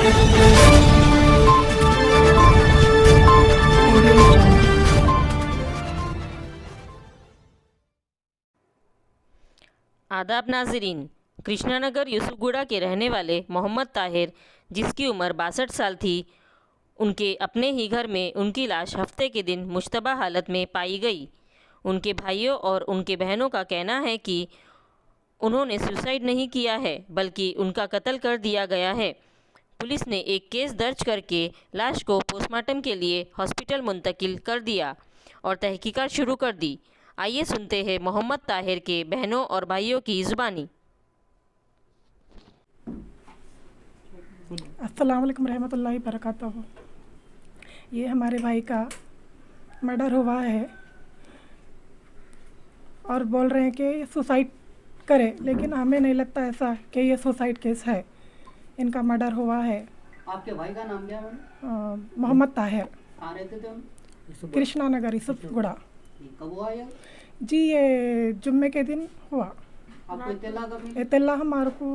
आदाब नाजरीन। कृष्णानगर यूसुफगुड़ा के रहने वाले मोहम्मद ताहिर, जिसकी उम्र 62 साल थी, उनके अपने ही घर में उनकी लाश हफ्ते के दिन मुश्तबा हालत में पाई गई। उनके भाइयों और उनके बहनों का कहना है कि उन्होंने सुसाइड नहीं किया है, बल्कि उनका कत्ल कर दिया गया है। पुलिस ने एक केस दर्ज करके लाश को पोस्टमार्टम के लिए हॉस्पिटल मुंतकिल कर दिया और तहकीकात शुरू कर दी। आइए सुनते हैं मोहम्मद ताहिर के बहनों और भाइयों की ज़ुबानी। अस्सलाम वालेकुम रहमतुल्लाहि बरकातहू। ये हमारे भाई का मर्डर हुआ है और बोल रहे हैं कि सुसाइड करे, लेकिन हमें नहीं लगता ऐसा कि ये सुसाइड केस है। इनका मर्डर हुआ है। आपके भाई का नाम क्या है? मोहम्मद ताहिर। कहाँ रहते थे हम? कृष्णानगर यूसुफगुड़ा। कब हुआ ये? जी ये जुम्मे के दिन हुआ। आपको इत्तला कब मिली? इत्तला हमारे को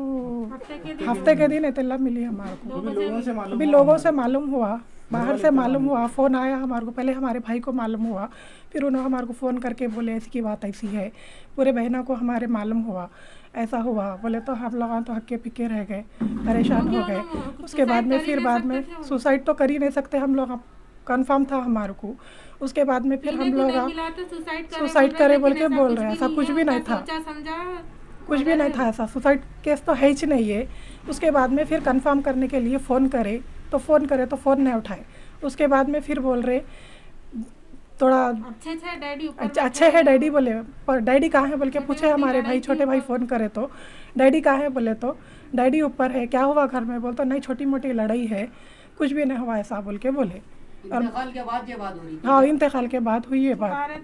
हफ्ते के दिन इत्तला मिली हमारे को। अभी लोगों से मालूम हुआ, बाहर से मालूम हुआ, फ़ोन आया हमारे को। पहले हमारे भाई को मालूम हुआ, फिर उन्होंने हमारे को फ़ोन करके बोले ऐसी की बात ऐसी है। पूरे बहनों को हमारे मालूम हुआ ऐसा हुआ। बोले तो हम लोग तो हक्के पिक्के रह गए, परेशान हो गए। उसके बाद में फिर बाद में सुसाइड तो कर ही नहीं सकते हम लोग, कंफर्म था हमारे को। उसके बाद में फिर हम लोग सुसाइड करे बोल के बोल रहे हैं। ऐसा कुछ भी नहीं था, कुछ भी नहीं था ऐसा। सुसाइड केस तो है ही नहीं है। उसके बाद में फिर कंफर्म करने के लिए फ़ोन करे तो फ़ोन नहीं उठाए। उसके बाद में फिर बोल रहे थोड़ा अच्छे है डैडी बोले, पर डैडी कहाँ है बोल के पूछे हमारे भाई, छोटे भाई फ़ोन करे तो डैडी कहाँ है बोले तो डैडी ऊपर है। क्या हुआ घर में? बोलते नहीं छोटी मोटी लड़ाई है, कुछ भी नहीं हुआ ऐसा बोल के बोले। इंतकाल के बाद ये बात हो रही? हाँ, इंतकाल के बाद हुई ये बात।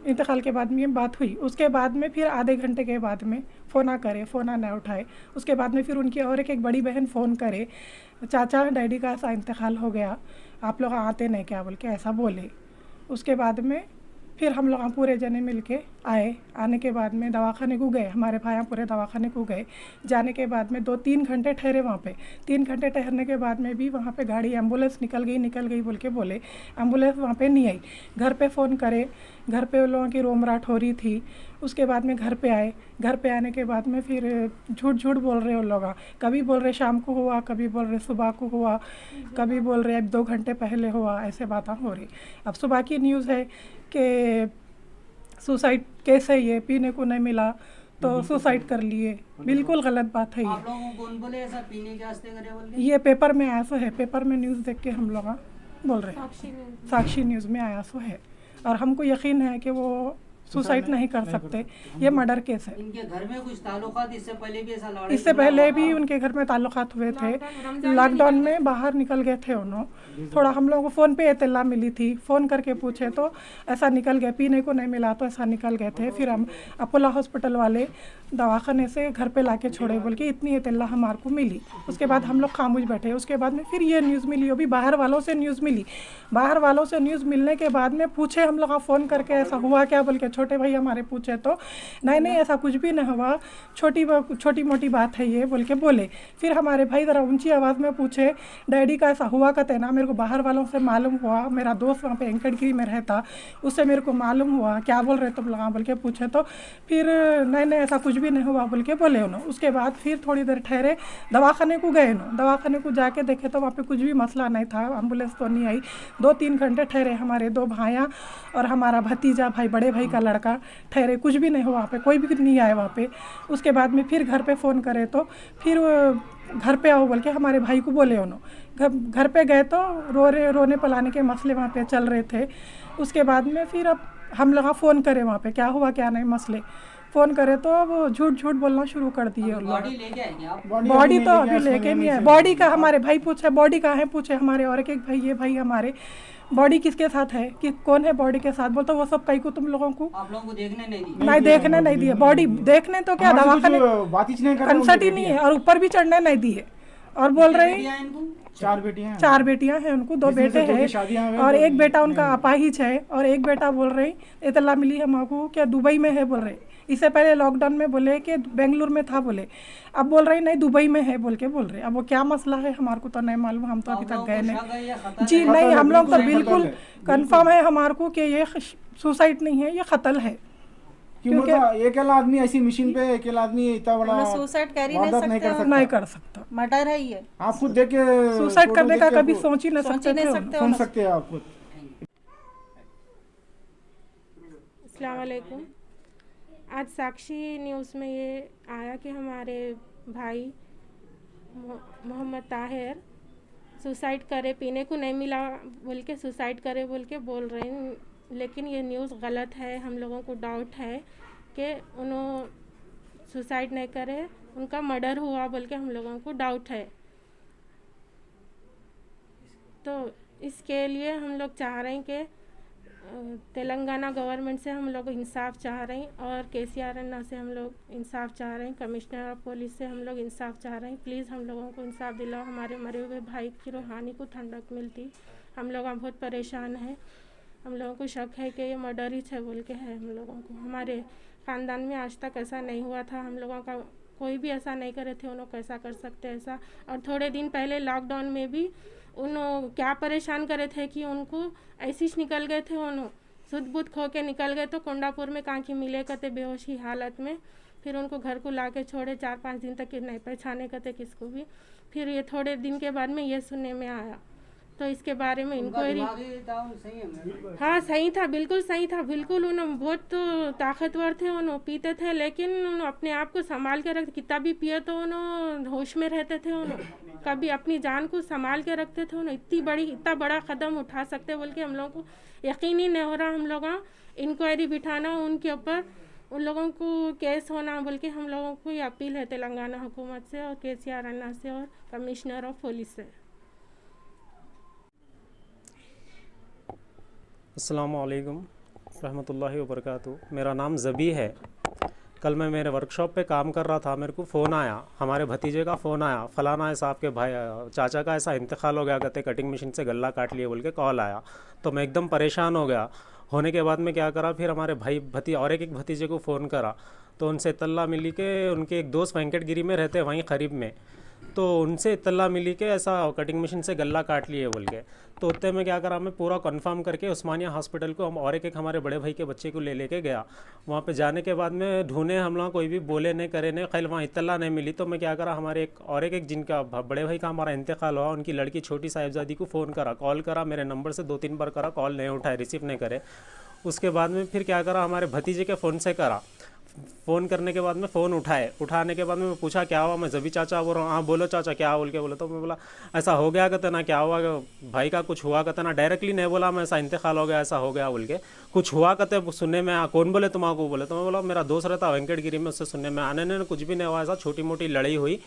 इंतकाल के बाद में ये बात हुई। उसके बाद में फिर आधे घंटे के बाद में फ़ोन नहीं उठाए। उसके बाद में फिर उनकी और एक बड़ी बहन फ़ोन करे, चाचा डैडी का ऐसा इंतकाल हो गया, आप लोग आते नहीं क्या बोल के ऐसा बोले। उसके बाद में फिर हम लोग पूरे जने मिल के आए। आने के बाद में दवाखाने को गए, हमारे भाई पूरे दवाखाने को गए। जाने के बाद में 2-3 घंटे ठहरे वहाँ पे। 3 घंटे ठहरने के बाद में भी वहाँ पे गाड़ी एम्बुलेंस निकल गई बोल के बोले। एम्बुलेंस वहाँ पे नहीं आई। घर पे फ़ोन करे, घर पे लोगों की रोमराट हो रही थी। उसके बाद में घर पे आए। घर पे आने के बाद में फिर झूठ बोल रहे वो लोग। कभी बोल रहे शाम को हुआ, कभी बोल रहे सुबह को हुआ, कभी बोल रहे अब 2 घंटे पहले हुआ, ऐसे बातें हो रही। अब सुबह की न्यूज़ है कि सुसाइड केस है, ये पीने को नहीं मिला तो सुसाइड कर लिए। बिल्कुल गलत बात है ये। आप लोगों को कौन बोले ऐसा पीने के वास्ते करे बोल के? ये पेपर में आया सो है, पेपर में न्यूज़ देख के हम लोग बोल रहे हैं। साक्षी न्यूज़ में आया सो है और हमको यकीन है कि वो सुसाइड नहीं कर सकते। ये मर्डर केस है। इनके घर में कुछ ताल्लुकात इससे पहले भी ऐसा लड़ाई? इससे पहले भी उनके घर में ताल्लुकात हुए थे। लॉकडाउन में बाहर निकल गए थे उन्होंने। थोड़ा हम लोगों को फ़ोन पे इत्तला मिली थी, फ़ोन करके पूछे तो ऐसा निकल गए, पीने को नहीं मिला तो ऐसा निकल गए थे। फिर हम अपोलो हॉस्पिटल वाले दवाखाने से घर पे लाके छोड़े बोल के इतनी इत्तला हमारे को मिली। उसके बाद हम लोग खामोश बैठे। उसके बाद में फिर ये न्यूज़ मिली, अभी बाहर वालों से न्यूज़ मिली। बाहर वालों से न्यूज़ मिलने के बाद में पूछे हम लोग फ़ोन करके ऐसा हुआ क्या बोल के, छोटे भाई हमारे पूछे तो नहीं ऐसा कुछ भी नहीं हुआ, छोटी मोटी बात है ये बोल के बोले। फिर हमारे भाई ज़रा ऊंची आवाज़ में पूछे डैडी का ऐसा हुआ कहते ना, मेरे को बाहर वालों से मालूम हुआ, मेरा दोस्त वहाँ पे एंकड़गिरी में रहता, उससे मेरे को मालूम हुआ, क्या बोल रहे तुम लोग बोल के पूछे तो फिर नहीं ऐसा कुछ भी नहीं हुआ बोल के बोले उन्होंने। उसके बाद फिर थोड़ी देर ठहरे, दवाखाने को गए उन्होंने। दवाखाने को जाके देखे तो वहाँ पे कुछ भी मसला नहीं था, एम्बुलेंस तो नहीं आई। 2-3 घंटे ठहरे, हमारे 2 भाइयाँ और हमारा भतीजा भाई, बड़े भाई का लड़का ठहरे, कुछ भी नहीं हुआ वहाँ पे, कोई भी नहीं आया वहाँ पे। उसके बाद में फिर घर पे फ़ोन करे तो फिर घर पे आओ बोल के हमारे भाई को बोले उन्होंने। घर पे गए तो रोने पलाने के मसले वहाँ पे चल रहे थे। उसके बाद में फिर अब हम लोग फ़ोन करे वहाँ पे क्या हुआ क्या नहीं मसले, फ़ोन करे तो अब झूठ बोलना शुरू कर दिए उन लोग। बॉडी तो अभी लेके नहीं आए। बॉडी का हमारे भाई पूछे बॉडी कहाँ है, पूछे हमारे और एक भाई, ये भाई हमारे बॉडी किसके साथ है कि कौन है बॉडी के साथ, बोलते वो सब कई को तुम लोगों को आप लोगों को देखने नहीं दी? नहीं देखने नहीं दिए। बॉडी देखने तो क्या, दवाखाने कंसर्ट ही नहीं है और ऊपर भी चढ़ने नहीं दिए। और बोल रहे हैं बेटियां हैं इनको? 4 बेटियां हैं। 4 बेटियां हैं उनको, 2 जिसमें से बेटे 2 की हैं शादियां हैं और तो एक बेटा उनका अपाहिज है और एक बेटा बोल रहे हैं इतला मिली है हमको क्या दुबई में है बोल रहे। इससे पहले लॉकडाउन में बोले कि बेंगलुरु में था बोले, अब बोल रहे नहीं दुबई में है बोल के बोल रहे। अब वो क्या मसला है हमारे को तो नहीं मालूम, हम तो अभी तक गए नहीं। शक है या खतरा जी है? नहीं, खतल है, हम लोग तो बिल्कुल बिल्कुल खतल है, कंफर्म है हमारे को कि ये सुसाइड नहीं है, ये कत्ल है। क्यों क्योंकि मतलब अकेला आदमी ऐसी मशीन पे अकेला आदमी इतना बड़ा सुसाइड कर ही वारदात नहीं सकते, नहीं कर सकता। मर्डर है ये। आप खुद देख के सुसाइड फोटो करने देख का के कभी आपको सोच ही नहीं सोच सकते ही नहीं थे। सकते। सुन सकते हैं आप खुद। अस्सलाम वालेकुम। आज साक्षी न्यूज़ में ये आया कि हमारे भाई मोहम्मद ताहिर सुसाइड करे, पीने को नहीं मिला बोल के सुसाइड करे बोल के बोल रहे हैं, लेकिन ये न्यूज़ गलत है। हम लोगों को डाउट है कि उन्होंने सुसाइड नहीं करे, उनका मर्डर हुआ बोल के हम लोगों को डाउट है। तो इसके लिए हम लोग चाह रहे हैं कि तेलंगाना गवर्नमेंट से हम लोग इंसाफ चाह रहे हैं और KCR अन्ना से हम लोग इंसाफ चाह रहे हैं, कमिश्नर ऑफ पुलिस से हम लोग इंसाफ चाह रहे हैं। प्लीज़ हम लोगों को इंसाफ दिलाओ, हमारे मरे हुए भाई की रूहानी को ठंडक मिलती। हम लोग बहुत परेशान हैं, हम लोगों को शक है कि ये मर्डर ही है बोल के है। हम लोगों को हमारे ख़ानदान में आज तक ऐसा नहीं हुआ था, हम लोगों का कोई भी ऐसा नहीं करे थे, उन्होंने कैसा कर सकते ऐसा। और थोड़े दिन पहले लॉकडाउन में भी उन्होंने क्या परेशान करे थे कि उनको ऐसे ही निकल गए थे, उन्होंने सुध बुध खो के निकल गए। तो कोंडापुर में कहाँ की मिले करते बेहोशी हालत में, फिर उनको घर को ला के छोड़े, 4-5 दिन तक नहीं पहचाने करते किसको भी। फिर ये थोड़े दिन के बाद में ये सुनने में आया, तो इसके बारे में उनका इंक्वायरी। दिमागी ताउन सही है मैडम? हाँ सही था, बिल्कुल सही था, बिल्कुल। उन्होंने बहुत तो ताकतवर थे, उन्होंने पीते थे लेकिन उन्होंने अपने आप को संभाल के रखते। कितना भी पिए तो उन्होंने होश में रहते थे, उन्होंने कभी अपनी जान को संभाल के रखते थे। उन्होंने इतना बड़ा कदम उठा सकते बोल के हम लोगों को यकीन ही नहीं हो रहा। हम लोग इंक्वायरी बिठाना उनके ऊपर, उन लोगों को केस होना बोल के हम लोगों को ये अपील है तेलंगाना हुकूमत से और KCR अन्ना से और कमिश्नर ऑफ पुलिस से। अस्सलाम वालेकुम रहमतुल्लाहि व बरकातहू। मेरा नाम ज़बी है। कल मैं मेरे वर्कशॉप पे काम कर रहा था, मेरे को फ़ोन आया, हमारे भतीजे का फ़ोन आया, फ़लाना है साहब के भाई चाचा का ऐसा इंतकाल हो गया, कहते कटिंग मशीन से गला काट लिए बोल के कॉल आया। तो मैं एकदम परेशान हो गया। होने के बाद में क्या करा, फिर हमारे भाई और एक भतीजे को फ़ोन करा, तो उनसे इत्तला मिली कि उनके एक दोस्त वेंकटगिरी में रहते वहीं करीब में, तो उनसे इत्तला मिली कि ऐसा कटिंग मशीन से गला काट लिए बोल के। तो उतने में क्या करा, मैं पूरा कंफर्म करके उस्मानिया हॉस्पिटल को हम और एक हमारे बड़े भाई के बच्चे को लेके गया। वहाँ पे जाने के बाद में ढूंढे, हम लोग कोई भी बोले नहीं करे नहीं, खैर वहाँ इत्तला नहीं मिली। तो मैं क्या करा, हमारे एक जिनका बड़े भाई का हमारा इंतकाल हुआ, उनकी लड़की छोटी साहिबजादी को फ़ोन करा, कॉल करा, मेरे नंबर से 2-3 बार करा, कॉल नहीं उठाए, रिसीव नहीं करे। उसके बाद में फिर क्या करा, हमारे भतीजे के फ़ोन से करा, फ़ोन करने के बाद में फ़ोन उठाने के बाद में पूछा क्या हुआ, मैं जबी चाचा बोल रहा हूँ। हाँ बोलो चाचा क्या बोल के बोला। तो मैं बोला ऐसा हो गया कहते ना, क्या हुआ भाई का कुछ हुआ कहते ना, डायरेक्टली नहीं बोला मैं ऐसा इंतकाल हो गया ऐसा हो गया बोल के, कुछ हुआ कहते सुनने में। कौन बोले तुम्हारा बोले। तो मैं बोला मेरा दोस्त रहता वेंकटगिरी में, उससे सुनने में आने ने कुछ भी नहीं हुआ, ऐसा छोटी मोटी लड़ाई हुई,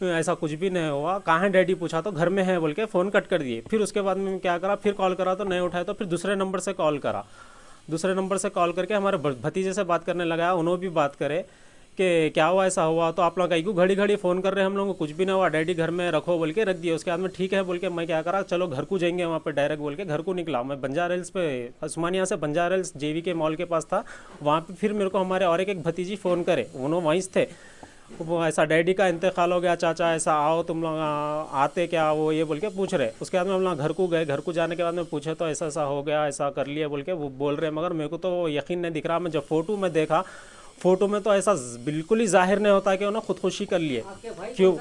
ऐसा कुछ भी नहीं हुआ। कहाँ है डैडी पूछा तो घर में है बोल के फ़ोन कट कर दिए। फिर उसके बाद में क्या करा, फिर कॉल करा तो नहीं उठाया, तो फिर दूसरे नंबर से कॉल करा, दूसरे नंबर से कॉल करके हमारे भतीजे से बात करने लगा, उन्होंने भी बात करे कि क्या हुआ ऐसा हुआ। तो आप लोग कहीं को घड़ी घड़ी फ़ोन कर रहे हैं, हम लोगों को कुछ भी नहीं हुआ, डैडी घर में रखो बोल के रख दिया। उसके बाद में ठीक है बोल के मैं क्या करा, चलो घर को जाएंगे, वहाँ पे डायरेक्ट बोल के घर को निकला। मैं बंजारा हिल्स पे, उस्मानिया से बंजारा हिल्स JV के मॉल के पास था, वहाँ पे फिर मेरे को हमारे और एक भतीजी फ़ोन करे, उन्होंने वहीं थे, वो ऐसा डैडी का इंतकाल हो गया चाचा, ऐसा आओ तुम लोग आते क्या, वो ये बोल के पूछ रहे। उसके बाद में हम लोग घर को गए, घर को जाने के बाद में पूछे तो ऐसा ऐसा हो गया, ऐसा कर लिया बोल के वो बोल रहे, मगर मेरे को तो यकीन नहीं दिख रहा। मैं जब फ़ोटो में देखा, फ़ोटो में तो ऐसा बिल्कुल ही जाहिर नहीं होता कि उन्होंने खुदकुशी कर लिए। क्यों,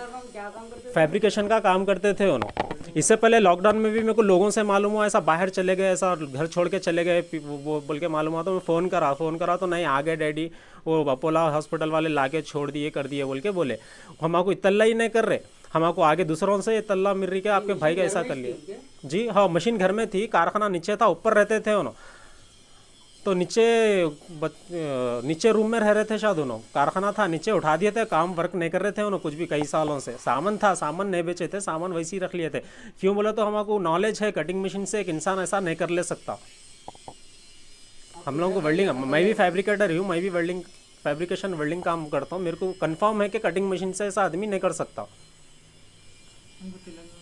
फैब्रिकेशन का काम करते थे उन्होंने। इससे पहले लॉकडाउन में भी मेरे को लोगों से मालूम हुआ ऐसा बाहर चले गए, ऐसा घर छोड़ के चले गए वो बोल के मालूम हुआ। तो मैं फ़ोन करा तो नहीं, आ गए डैडी, वो अपोला हॉस्पिटल वाले ला के छोड़ दिए कर दिए बोल के बोले। हमको इतला ही नहीं कर रहे, हमको आगे दूसरों से इतला मिल रही कि आपके भाई का ऐसा कर लिया। जी हाँ, मशीन घर में थी, कारखाना नीचे था, ऊपर रहते थे उन्होंने, तो नीचे रूम में रह रहे थे शायद उन्होंने, कारखाना था नीचे, उठा दिए थे, काम वर्क नहीं कर रहे थे उन्होंने कुछ भी कई सालों से। सामान था, सामान नहीं बेचे थे, सामान वैसे ही रख लिए थे। क्यों बोले तो हमको नॉलेज है, कटिंग मशीन से एक इंसान ऐसा नहीं कर ले सकता। हम लोगों को वेल्डिंग, मैं भी फैब्रिकेटर हूँ, मैं भी वेल्डिंग काम करता हूँ, मेरे को कंफर्म है कि कटिंग मशीन से ऐसा आदमी नहीं कर सकता। हमको तेलंगाना